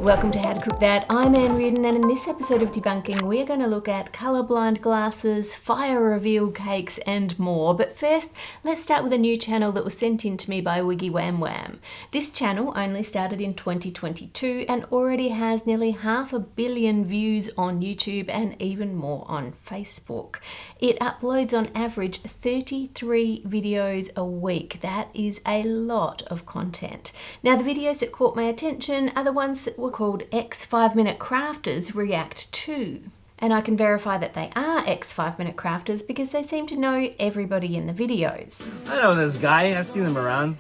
Welcome to How to Cook That. I'm Ann Reardon, and in this episode of Debunking, we're going to look at colourblind glasses, fire reveal cakes, and more. But first, let's start with a new channel that was sent in to me by Wiggy Wham Wham. This channel only started in 2022 and already has nearly 500 million views on YouTube and even more on Facebook. It uploads on average 33 videos a week. That is a lot of content. Now, the videos that caught my attention are the ones that were called X 5-Minute Crafters React To. And I can verify that they are X 5-Minute Crafters because they seem to know everybody in the videos. I know this guy, I've seen him around.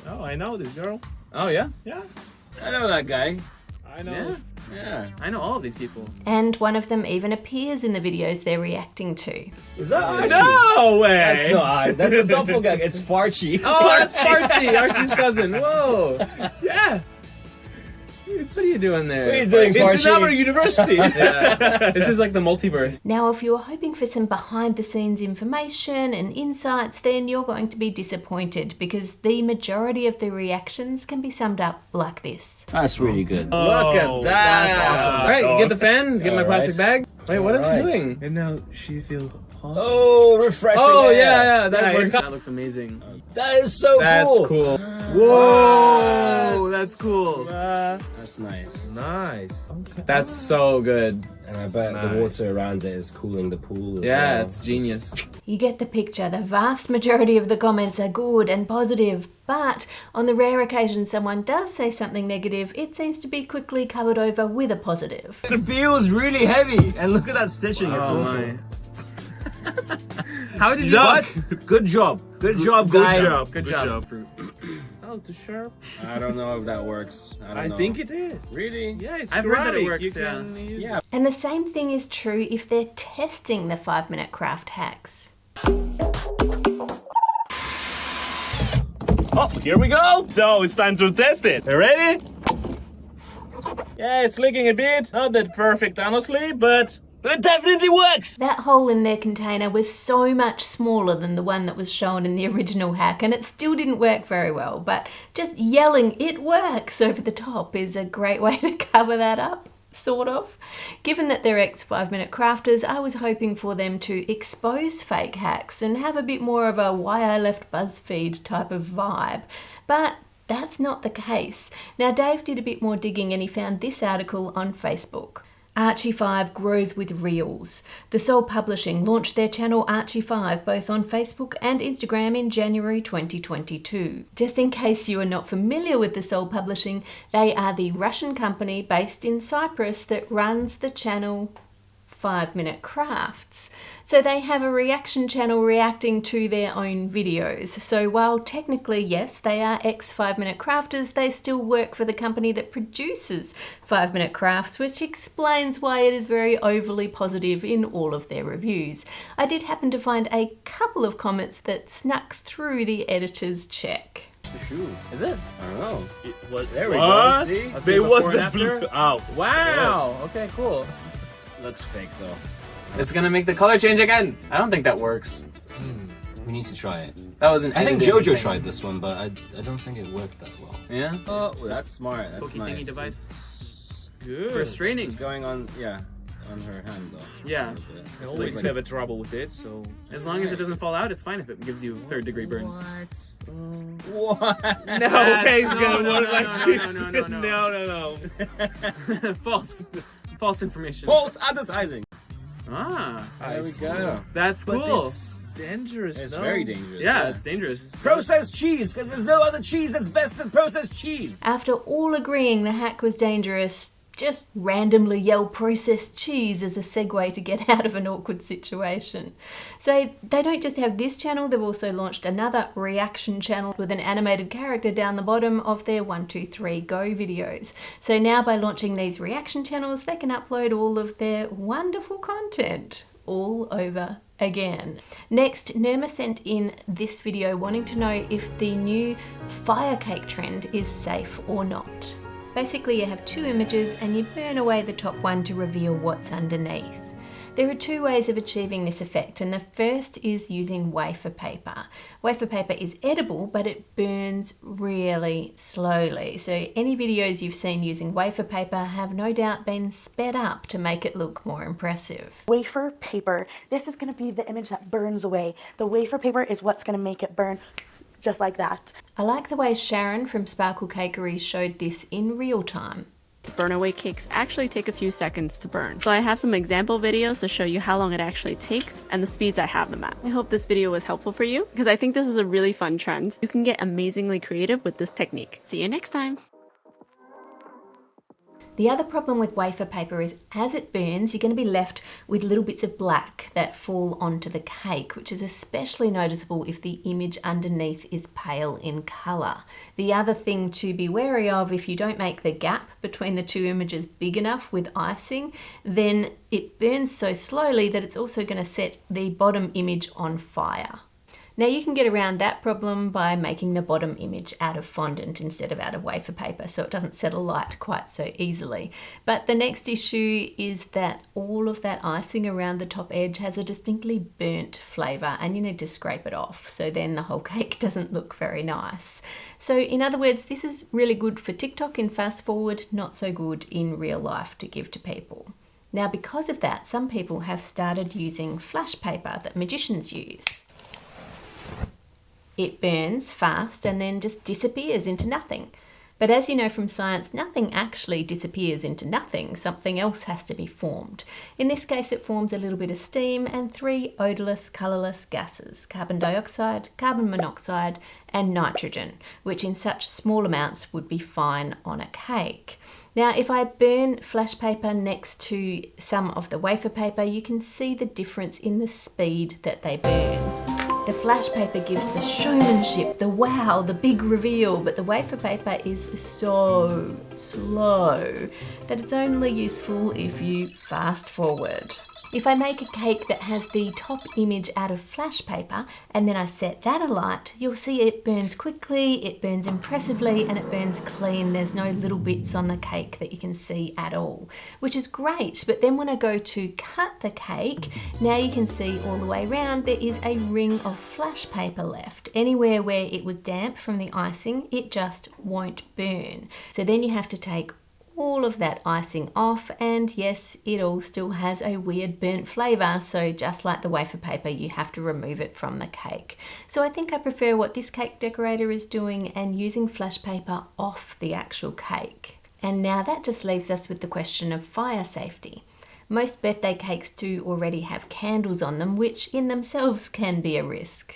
Oh, I know this girl. Oh yeah? Yeah, I know that guy. I know. Yeah. I know all of these people. And one of them even appears in the videos they're reacting to. Is that Archie? No way! That's not. That's a doppelganger. It's Farchie. Oh, that's Archie, Archie's cousin. Whoa. Yeah. What are you doing there? What are you doing, It's Farchie? another university. Yeah. This is like the multiverse. Now, if you were hoping for some behind-the-scenes information and insights, then you're going to be disappointed because the majority of the reactions can be summed up like this. That's really good. Look at that. That's awesome. All right, get the fan, get my All plastic bag. Wait, what are they Alright. doing? And now she feels hot. Oh, refreshing. Oh, air. yeah, that Nice. works. That looks amazing. That is so That's cool. cool. Whoa, that's cool. That's nice. Nice. Okay. That's so good. And I bet the water around it is cooling the pool as Yeah, well. it's genius. You get the picture. The vast majority of the comments are good and positive, but on the rare occasion someone does say something negative, it seems to be quickly covered over with a positive. It feels really heavy. And look at that stitching. It's Oh awful. my. How did you... But good job. Good job, guy. Good job. Fruit. Oh, too sharp. I don't know if that works. I don't I know. think it is. Really? Yeah, it's I've heard that it ceramic. works, You yeah. can use Yeah. And the same thing is true if they're testing the 5-minute craft hacks. Oh, here we go. So it's time to test it. You ready? Yeah, it's leaking a bit. Not that perfect, honestly, but it definitely works. That hole in their container was so much smaller than the one that was shown in the original hack, and it still didn't work very well, but just yelling "it works" over the top is a great way to cover that up. Sort of. Given that they're X 5-Minute Crafters, I was hoping for them to expose fake hacks and have a bit more of a why I left BuzzFeed type of vibe. But that's not the case. Now, Dave did a bit more digging and he found this article on Facebook. Archie5 grows with reels. The Soul Publishing launched their channel Archie5 both on Facebook and Instagram in January 2022. Just in case you are not familiar with the Soul Publishing, they are the Russian company based in Cyprus that runs the channel 5-Minute Crafts. So they have a reaction channel reacting to their own videos. So while technically, yes, they are X 5-Minute Crafters, they still work for the company that produces 5-Minute Crafts, which explains why it is very overly positive in all of their reviews. I did happen to find a couple of comments that snuck through the editor's check. The shoe. Is it? I don't know. There we go. go, see? Let's There see was before the and blue. after. Oh, Wow. Okay, cool. Looks fake though. It's gonna make the color change again. I don't think that works. We need to try it. That was an I think editing Jojo thing. tried this one, but I don't think it worked that well. Yeah? Oh, that's smart. That's Pokey thingy nice. device. good. For straining. It's going on, yeah, on her hand though. Yeah. I always like- have a trouble with it, so. As long as it doesn't fall out, it's fine if it gives you 3rd-degree burns. What? No, he's gonna no, work no, like no, this. no, no, no. no. False information. False advertising. Ah, There we go. that's But cool. it's dangerous. It's no? very dangerous. Yeah, it's dangerous. Processed cheese, because there's no other cheese that's best than processed cheese. After all agreeing the hack was dangerous, just randomly yell processed cheese as a segue to get out of an awkward situation. So they don't just have this channel, they've also launched another reaction channel with an animated character down the bottom of their 1, 2, 3 go videos. So now by launching these reaction channels, they can upload all of their wonderful content all over again. Next, Nirma sent in this video wanting to know if the new fire cake trend is safe or not. Basically, you have 2 images and you burn away the top one to reveal what's underneath. There are two ways of achieving this effect, and the first is using wafer paper. Wafer paper is edible, but it burns really slowly. So any videos you've seen using wafer paper have no doubt been sped up to make it look more impressive. Wafer paper. This is going to be the image that burns away. The wafer paper is what's going to make it burn just like that. I like the way Sharon from Sparkle Cakery showed this in real time. Burn away cakes actually take a few seconds to burn. So I have some example videos to show you how long it actually takes and the speeds I have them at. I hope this video was helpful for you because I think this is a really fun trend. You can get amazingly creative with this technique. See you next time. The other problem with wafer paper is as it burns, you're going to be left with little bits of black that fall onto the cake, which is especially noticeable if the image underneath is pale in colour. The other thing to be wary of, if you don't make the gap between the two images big enough with icing, then it burns so slowly that it's also going to set the bottom image on fire. Now you can get around that problem by making the bottom image out of fondant instead of out of wafer paper, so it doesn't set alight quite so easily. But the next issue is that all of that icing around the top edge has a distinctly burnt flavour and you need to scrape it off, so then the whole cake doesn't look very nice. So in other words, this is really good for TikTok in fast forward, not so good in real life to give to people. Now because of that, some people have started using flash paper that magicians use. It burns fast and then just disappears into nothing. But as you know from science, nothing actually disappears into nothing. Something else has to be formed. In this case, it forms a little bit of steam and 3 odourless, colourless gases: carbon dioxide, carbon monoxide, and nitrogen, which in such small amounts would be fine on a cake. Now, if I burn flash paper next to some of the wafer paper, you can see the difference in the speed that they burn. The flash paper gives the showmanship, the wow, the big reveal, but the wafer paper is so slow that it's only useful if you fast forward. If I make a cake that has the top image out of flash paper and then I set that alight, you'll see it burns quickly, it burns impressively, and it burns clean. There's no little bits on the cake that you can see at all, which is great. But then when I go to cut the cake, now you can see all the way around there is a ring of flash paper left. Anywhere where it was damp from the icing, it just won't burn. So then you have to take all of that icing off, and yes, it all still has a weird burnt flavour, so just like the wafer paper, you have to remove it from the cake. So I think I prefer what this cake decorator is doing and using flash paper off the actual cake. And now that just leaves us with the question of fire safety. Most birthday cakes do already have candles on them, which in themselves can be a risk.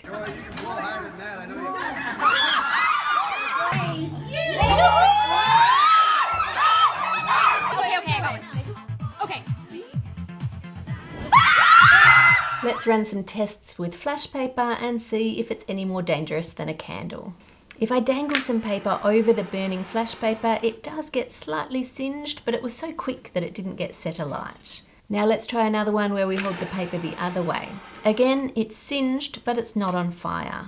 Let's run some tests with flash paper and see if it's any more dangerous than a candle. If I dangle some paper over the burning flash paper, it does get slightly singed, but it was so quick that it didn't get set alight. Now let's try another one where we hold the paper the other way. Again, it's singed, but it's not on fire.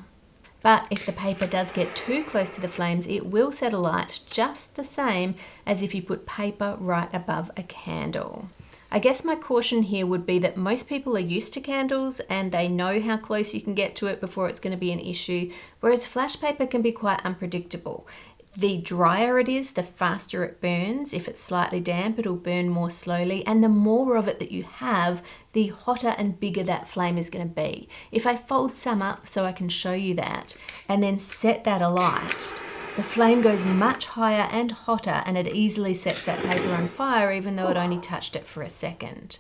But if the paper does get too close to the flames, it will set alight just the same as if you put paper right above a candle. I guess my caution here would be that most people are used to candles and they know how close you can get to it before it's going to be an issue, whereas flash paper can be quite unpredictable. The drier it is, the faster it burns. If it's slightly damp, it'll burn more slowly, and the more of it that you have, the hotter and bigger that flame is going to be. If I fold some up so I can show you that, and then set that alight, the flame goes much higher and hotter, and it easily sets that paper on fire even though it only touched it for a second.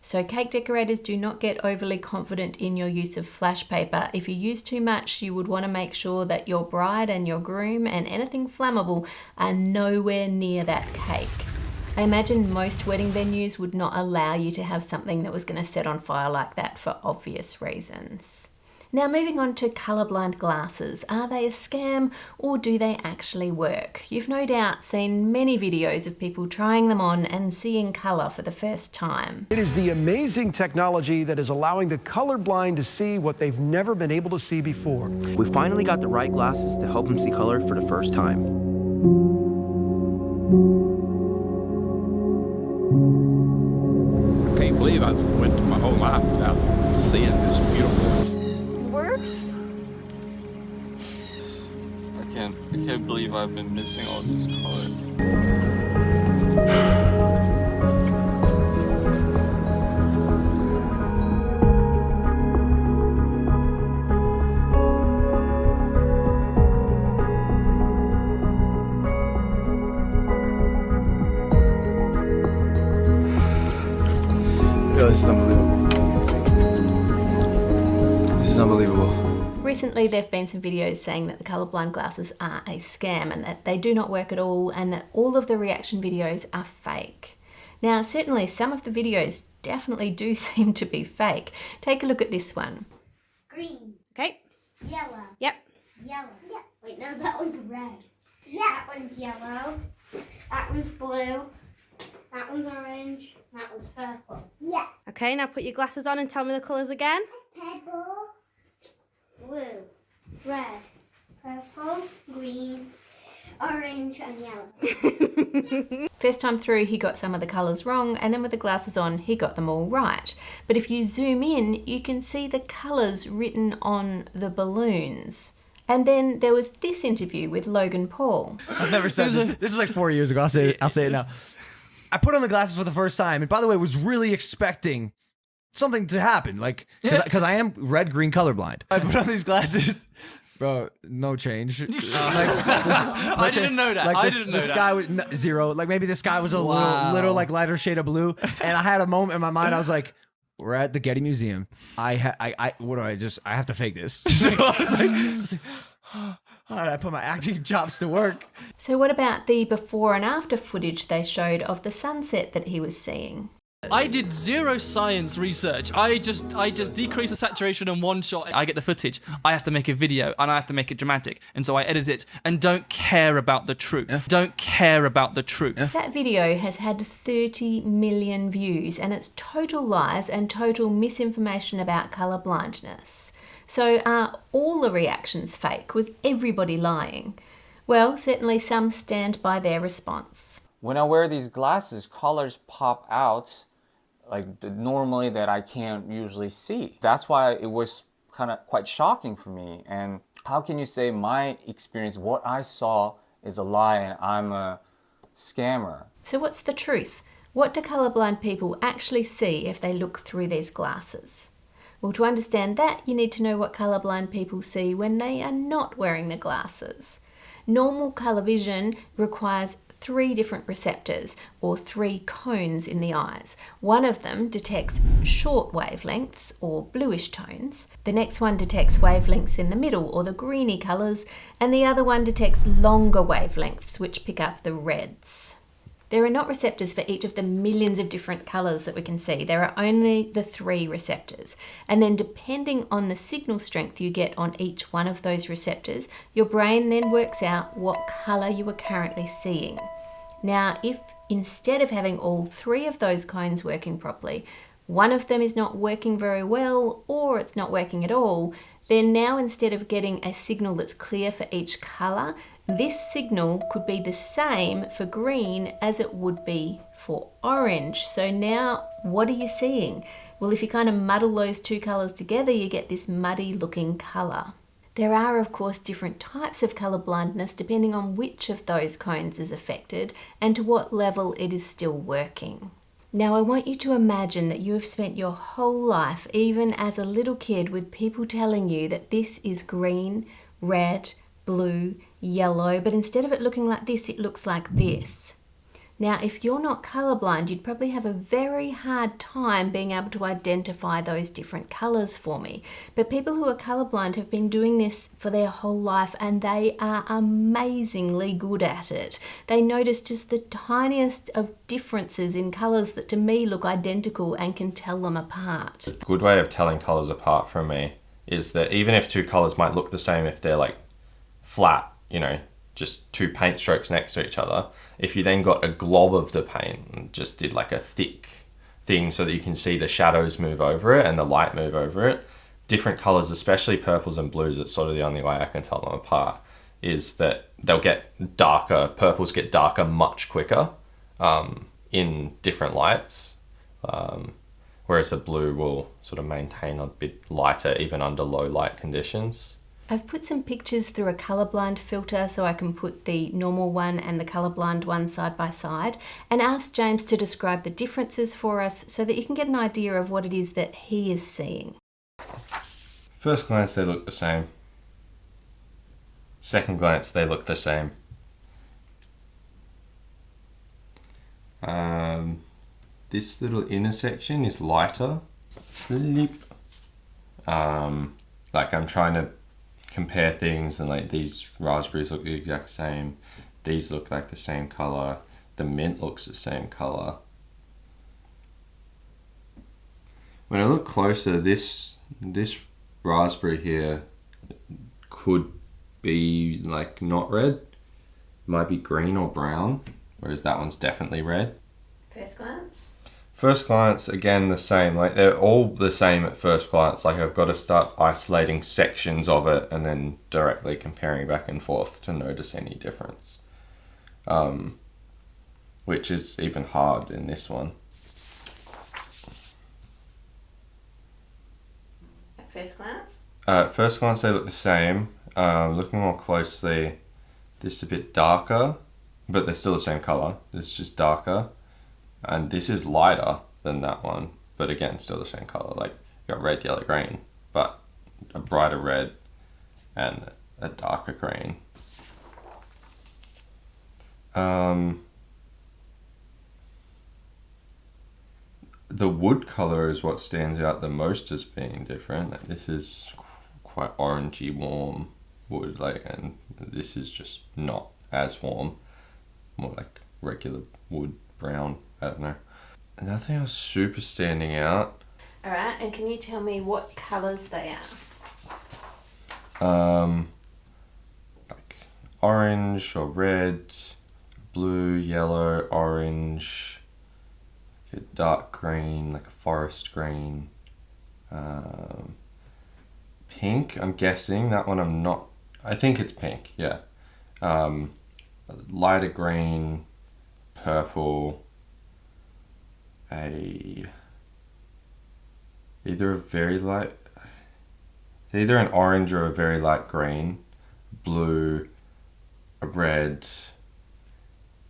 So cake decorators, do not get overly confident in your use of flash paper. If you use too much, you would want to make sure that your bride and your groom and anything flammable are nowhere near that cake. I imagine most wedding venues would not allow you to have something that was going to set on fire like that for obvious reasons. Now moving on to colourblind glasses. Are they a scam or do they actually work? You've no doubt seen many videos of people trying them on and seeing colour for the first time. It is the amazing technology that is allowing the colorblind to see what they've never been able to see before. We finally got the right glasses to help them see color for the first time. I can't believe I've whole life without seeing this beautiful. Works? I can't believe I've been missing all these colors. This is unbelievable. This is unbelievable. Recently there have been some videos saying that the colourblind glasses are a scam and that they do not work at all and that all of the reaction videos are fake. Now certainly some of the videos definitely do seem to be fake. Take a look at this one. Green. Okay. Yellow. Yep. Yellow. Yeah. Wait, no, that one's red. Yeah. That one's yellow. That one's blue. That one's orange. That one's purple. Yeah. Okay, now put your glasses on and tell me the colours again. Purple, blue, red, purple, green, orange, and yellow. First time through he got some of the colours wrong, and then with the glasses on he got them all right. But if you zoom in you can see the colours written on the balloons. And then there was this interview with Logan Paul. I've never said this. This is like 4 years ago. I'll say it now. I put on the glasses for the first time, and by the way, was really expecting something to happen, like because I am red-green colorblind. I put on these glasses, bro. No change. I didn't know that. Like I didn't know the sky was zero. Like maybe the sky was a little like lighter shade of blue, and I had a moment in my mind. I was like, "We're at the Getty Museum. I have to fake this." So I was like. All right, I put my acting chops to work. So what about the before and after footage they showed of the sunset that he was seeing? I did zero science research. I just decrease the saturation in one shot. I get the footage. I have to make a video and I have to make it dramatic. And so I edit it and don't care about the truth. Don't care about the truth. That video has had 30 million views and it's total lies and total misinformation about colour blindness. So are all the reactions fake? Was everybody lying? Well, certainly some stand by their response. When I wear these glasses, colors pop out like normally that I can't usually see. That's why it was kind of quite shocking for me. And how can you say my experience, what I saw is a lie and I'm a scammer? So what's the truth? What do colourblind people actually see if they look through these glasses? Well, to understand that, you need to know what colourblind people see when they are not wearing the glasses. Normal colour vision requires 3 different receptors, or 3 cones in the eyes. One of them detects short wavelengths, or bluish tones. The next one detects wavelengths in the middle, or the greeny colours, and the other one detects longer wavelengths, which pick up the reds. There are not receptors for each of the millions of different colours that we can see. There are only the 3 receptors. And then depending on the signal strength you get on each one of those receptors, your brain then works out what colour you are currently seeing. Now, if instead of having all 3 of those cones working properly, one of them is not working very well or it's not working at all, then now instead of getting a signal that's clear for each colour, this signal could be the same for green as it would be for orange. So now what are you seeing? Well, if you kind of muddle those 2 colours together, you get this muddy looking colour. There are of course different types of colour blindness depending on which of those cones is affected and to what level it is still working. Now I want you to imagine that you have spent your whole life, even as a little kid, with people telling you that this is green, red, blue, yellow, but instead of it looking like this, it looks like this. Now, if you're not colourblind, you'd probably have a very hard time being able to identify those different colours for me. But people who are colourblind have been doing this for their whole life and they are amazingly good at it. They notice just the tiniest of differences in colours that to me look identical and can tell them apart. A good way of telling colours apart from me is that even if 2 colours might look the same if they're like flat, you know, just 2 paint strokes next to each other, if you then got a glob of the paint and just did like a thick thing so that you can see the shadows move over it and the light move over it, different colors, especially purples and blues, it's sort of the only way I can tell them apart, is that they'll get darker, purples get darker much quicker in different lights, whereas the blue will sort of maintain a bit lighter even under low light conditions. I've put some pictures through a colourblind filter so I can put the normal one and the colourblind one side by side, and asked James to describe the differences for us so that you can get an idea of what it is that he is seeing. First glance they look the same. Second glance they look the same. This little intersection is lighter. Like I'm trying to compare things, and like these raspberries look the exact same. These look like the same color. The mint looks the same color. When I look closer, this raspberry here could be like not red. It might be green or brown, whereas that one's definitely red. First glance? First glance, again, the same. Like they're all the same at first glance. Like I've got to start isolating sections of it and then directly comparing back and forth to notice any difference. Which is even hard in this one. At first glance? At first glance they look the same. Looking more closely, this is a bit darker, but they're still the same color. It's just darker. And this is lighter than that one, but again, still the same color. Like you got red, yellow, green, but a brighter red and a darker green. The wood color is what stands out the most as being different. Like this is quite orangey warm wood, like, and this is just not as warm, more like regular wood, brown. I don't know. Nothing else super standing out. Alright, and can you tell me what colours they are? Like orange or red, blue, yellow, orange, like a dark green, like a forest green, pink, I'm guessing. That one I'm not, I think it's pink, yeah. Lighter green, purple, either an orange or a very light green, blue, a red,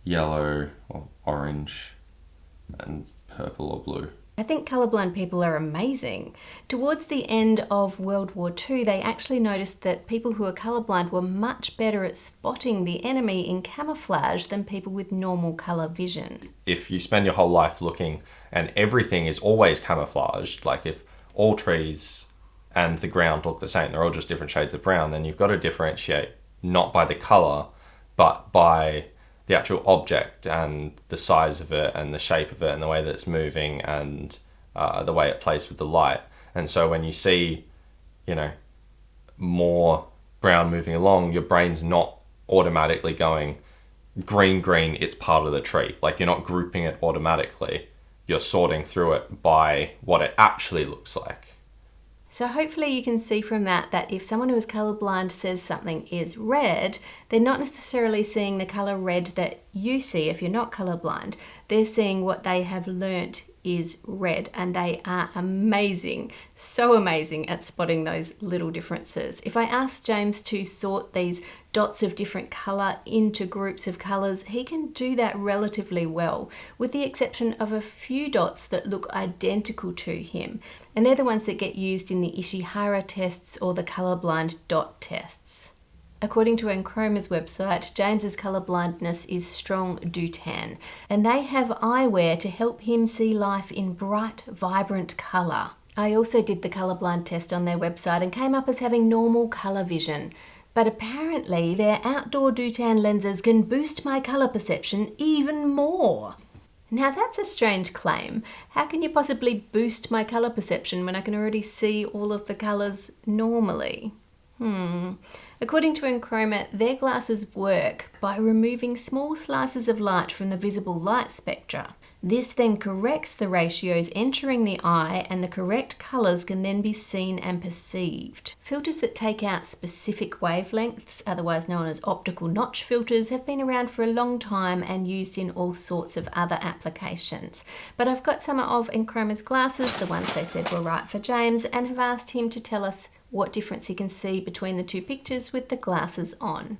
yellow or orange, and purple or blue. I think colourblind people are amazing. Towards the end of World War II, they actually noticed that people who are colourblind were much better at spotting the enemy in camouflage than people with normal colour vision. If you spend your whole life looking and everything is always camouflaged, like if all trees and the ground look the same, they're all just different shades of brown, then you've got to differentiate not by the colour, but by the actual object and the size of it and the shape of it and the way that it's moving and the way it plays with the light. And so when you see, you know, more brown moving along, your brain's not automatically going green, green, it's part of the tree. Like you're not grouping it automatically. You're sorting through it by what it actually looks like. So hopefully you can see from that that if someone who is colourblind says something is red, they're not necessarily seeing the colour red that you see if you're not colourblind. They're seeing what they have learnt is red, and they are amazing, so amazing at spotting those little differences. If I ask James to sort these dots of different colour into groups of colours, he can do that relatively well, with the exception of a few dots that look identical to him. And they're the ones that get used in the Ishihara tests or the colourblind dot tests. According to Enchroma's website, James's colourblindness is strong deutan, and they have eyewear to help him see life in bright, vibrant colour. I also did the colourblind test on their website and came up as having normal colour vision, but apparently their outdoor deutan lenses can boost my colour perception even more. Now that's a strange claim. How can you possibly boost my colour perception when I can already see all of the colours normally? According to Enchroma, their glasses work by removing small slices of light from the visible light spectra. This then corrects the ratios entering the eye, and the correct colours can then be seen and perceived. Filters that take out specific wavelengths, otherwise known as optical notch filters, have been around for a long time and used in all sorts of other applications. But I've got some of Enchroma's glasses, the ones they said were right for James, and have asked him to tell us what difference he can see between the two pictures with the glasses on.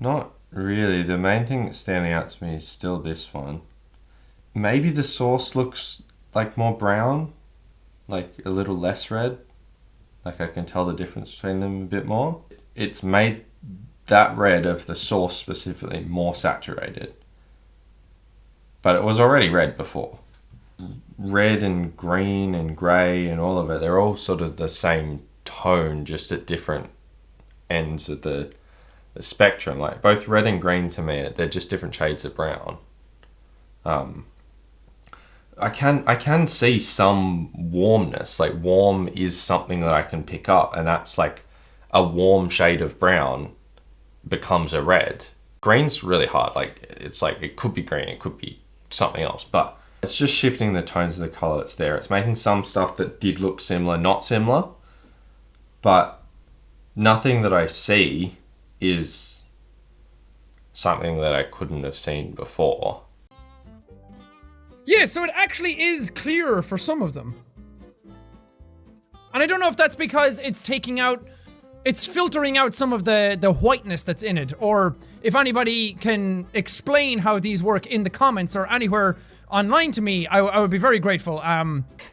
Not really. The main thing that's standing out to me is still this one. Maybe the source looks like more brown, like a little less red. Like I can tell the difference between them a bit more. It's made that red of the source specifically more saturated. But it was already red before. Red and green and grey and all of it, they're all sort of the same tone, just at different ends of the spectrum. Like both red and green to me, they're just different shades of brown. I can see some warmness. Like warm is something that I can pick up, and that's like a warm shade of brown becomes a red. Green's really hard. Like it's like it could be green, it could be something else, but it's just shifting the tones of the color that's there. It's making some stuff that did look similar not similar, but nothing that I see is something that I couldn't have seen before. Yeah, so it actually is clearer for some of them. And I don't know if that's because it's filtering out some of the whiteness that's in it, or if anybody can explain how these work in the comments or anywhere online to me, I would be very grateful.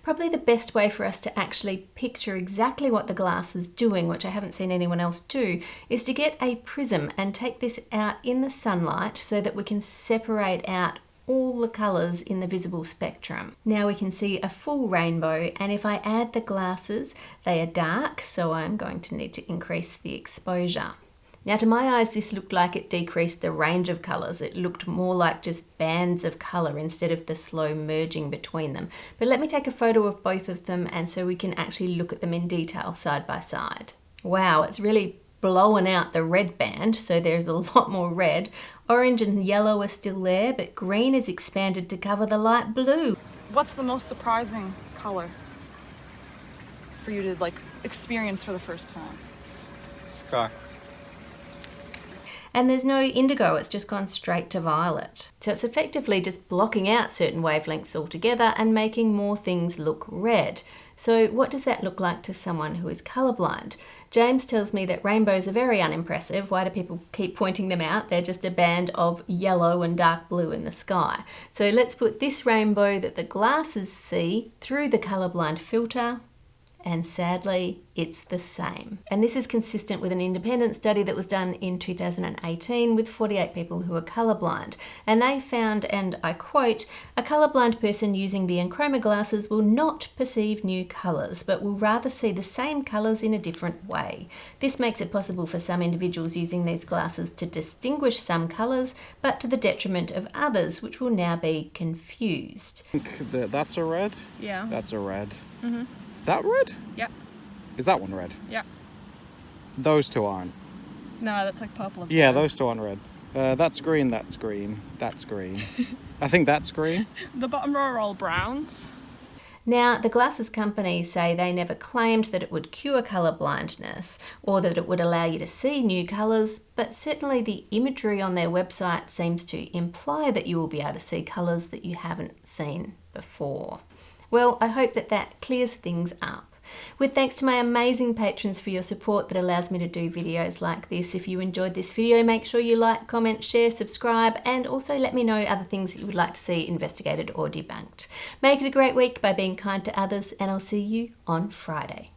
Probably the best way for us to actually picture exactly what the glass is doing, which I haven't seen anyone else do, is to get a prism and take this out in the sunlight so that we can separate out all the colours in the visible spectrum. Now we can see a full rainbow, and if I add the glasses, they are dark, so I'm going to need to increase the exposure. Now to my eyes, this looked like it decreased the range of colours. It looked more like just bands of colour instead of the slow merging between them. But let me take a photo of both of them, and so we can actually look at them in detail side by side. Wow, it's really blowing out the red band, so there's a lot more red. Orange and yellow are still there, but green is expanded to cover the light blue. What's the most surprising color for you to experience for the first time? Sky. And there's no indigo, it's just gone straight to violet. So it's effectively just blocking out certain wavelengths altogether and making more things look red. So what does that look like to someone who is colourblind? James tells me that rainbows are very unimpressive. Why do people keep pointing them out? They're just a band of yellow and dark blue in the sky. So let's put this rainbow that the glasses see through the colourblind filter, and sadly, it's the same. And this is consistent with an independent study that was done in 2018 with 48 people who are colourblind. And they found, and I quote, "A colourblind person using the Enchroma glasses will not perceive new colours, but will rather see the same colours in a different way. This makes it possible for some individuals using these glasses to distinguish some colours, but to the detriment of others, which will now be confused." That's a red? Yeah. That's a red. Mm-hmm. Is that red? Yeah. Is that one red? Yeah. Those two aren't. No, that's like purple. Yeah, those two aren't red. That's green, that's green, that's green. I think that's green. The bottom row are all browns. Now, the glasses company say they never claimed that it would cure colour blindness or that it would allow you to see new colours, but certainly the imagery on their website seems to imply that you will be able to see colours that you haven't seen before. Well, I hope that that clears things up. With thanks to my amazing patrons for your support that allows me to do videos like this. If you enjoyed this video, make sure you like, comment, share, subscribe, and also let me know other things that you would like to see investigated or debunked. Make it a great week by being kind to others, and I'll see you on Friday.